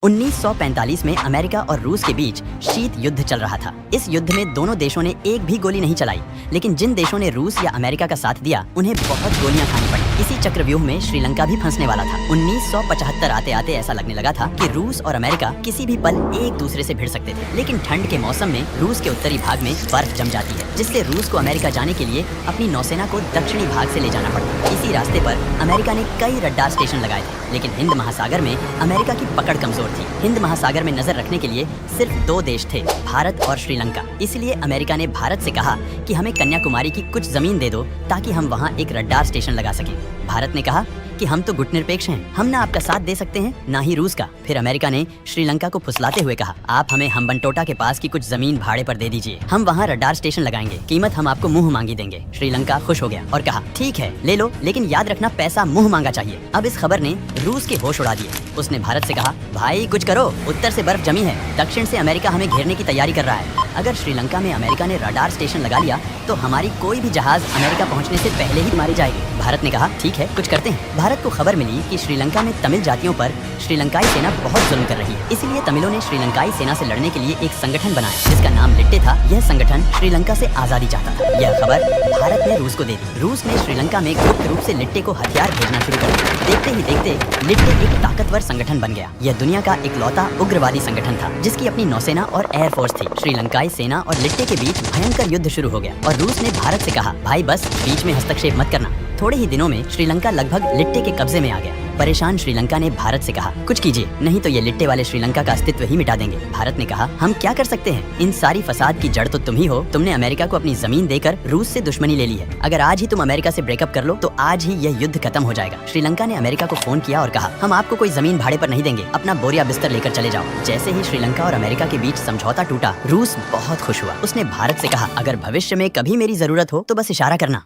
1945 में अमेरिका और रूस के बीच शीत युद्ध चल रहा था। इस युद्ध में दोनों देशों ने एक भी गोली नहीं चलाई, लेकिन जिन देशों ने रूस या अमेरिका का साथ दिया उन्हें बहुत गोलियां खानी पड़ी। इसी चक्रव्यूह में श्रीलंका भी फंसने वाला था। 1975 आते आते ऐसा लगने लगा था कि रूस और अमेरिका किसी भी पल एक दूसरे से भिड़ सकते थे, लेकिन ठंड के मौसम में रूस के उत्तरी भाग में बर्फ जम जाती है, जिससे रूस को अमेरिका जाने के लिए अपनी नौसेना को दक्षिणी भाग से ले जाना पड़ता। इसी रास्ते पर अमेरिका ने कई रडार स्टेशन लगाए थे, लेकिन हिंद महासागर में अमेरिका की पकड़ कमजोर थी। हिंद महासागर में नजर रखने के लिए सिर्फ दो देश थे, भारत और श्रीलंका। इसलिए अमेरिका ने भारत से कहा कि हमें कन्याकुमारी की कुछ जमीन दे दो ताकि हम वहाँ एक रडार स्टेशन लगा सकें। भारत ने कहा कि हम तो गुटनिरपेक्ष हैं, हम ना आपका साथ दे सकते हैं ना ही रूस का। फिर अमेरिका ने श्रीलंका को फुसलाते हुए कहा, आप हमें हम्बनटोटा के पास की कुछ जमीन भाड़े पर दे दीजिए, हम वहाँ रडार स्टेशन लगाएंगे, कीमत हम आपको मुंह मांगी देंगे। श्रीलंका खुश हो गया और कहा, ठीक है ले लो, लेकिन याद रखना पैसा मुंह मांगा चाहिए। अब इस खबर ने रूस के होश उड़ा दिए। उसने भारत से कहा, भाई कुछ करो, उत्तर से बर्फ जमी है, दक्षिण से अमेरिका हमें घेरने की तैयारी कर रहा है। अगर श्रीलंका में अमेरिका ने रडार स्टेशन लगा लिया तो हमारी कोई भी जहाज अमेरिका पहुंचने से पहले ही मारी जाएगी। भारत ने कहा, ठीक है कुछ करते हैं। भारत को खबर मिली कि श्रीलंका में तमिल जातियों पर श्रीलंकाई सेना बहुत जुल्म कर रही है, इसलिए तमिलों ने श्रीलंकाई सेना से लड़ने के लिए एक संगठन बनाया जिसका नाम लिट्टे था। यह संगठन श्रीलंका से आजादी चाहता था। यह खबर भारत ने रूस को दे दी। रूस ने श्रीलंका में गुप्त रूप से लिट्टे को हथियार भेजना शुरू कर दिया। देखते ही देखते लिट्टे एक ताकतवर संगठन बन गया। यह दुनिया का इकलौता उग्रवादी संगठन था जिसकी अपनी नौसेना और एयरफोर्स थी। श्रीलंकाई सेना और लिट्टे के बीच भयंकर युद्ध शुरू हो गया और रूस ने भारत से कहा, भाई बस बीच में हस्तक्षेप मत करना। थोड़े ही दिनों में श्रीलंका लगभग लिट्टे के कब्जे में आ गया। परेशान श्रीलंका ने भारत से कहा, कुछ कीजिए, नहीं तो ये लिट्टे वाले श्रीलंका का अस्तित्व ही मिटा देंगे। भारत ने कहा, हम क्या कर सकते हैं, इन सारी फसाद की जड़ तो तुम ही हो। तुमने अमेरिका को अपनी जमीन देकर रूस से दुश्मनी ले ली है। अगर आज ही तुम अमेरिका से ब्रेकअप कर लो तो आज ही यह युद्ध खत्म हो जाएगा। श्रीलंका ने अमेरिका को फोन किया और कहा, हम आपको कोई जमीन भाड़े पर नहीं देंगे, अपना बोरिया बिस्तर लेकर चले जाओ। जैसे ही श्रीलंका और अमेरिका के बीच समझौता टूटा, रूस बहुत खुश हुआ। उसने भारत से कहा, अगर भविष्य में कभी मेरी जरूरत हो तो बस इशारा करना।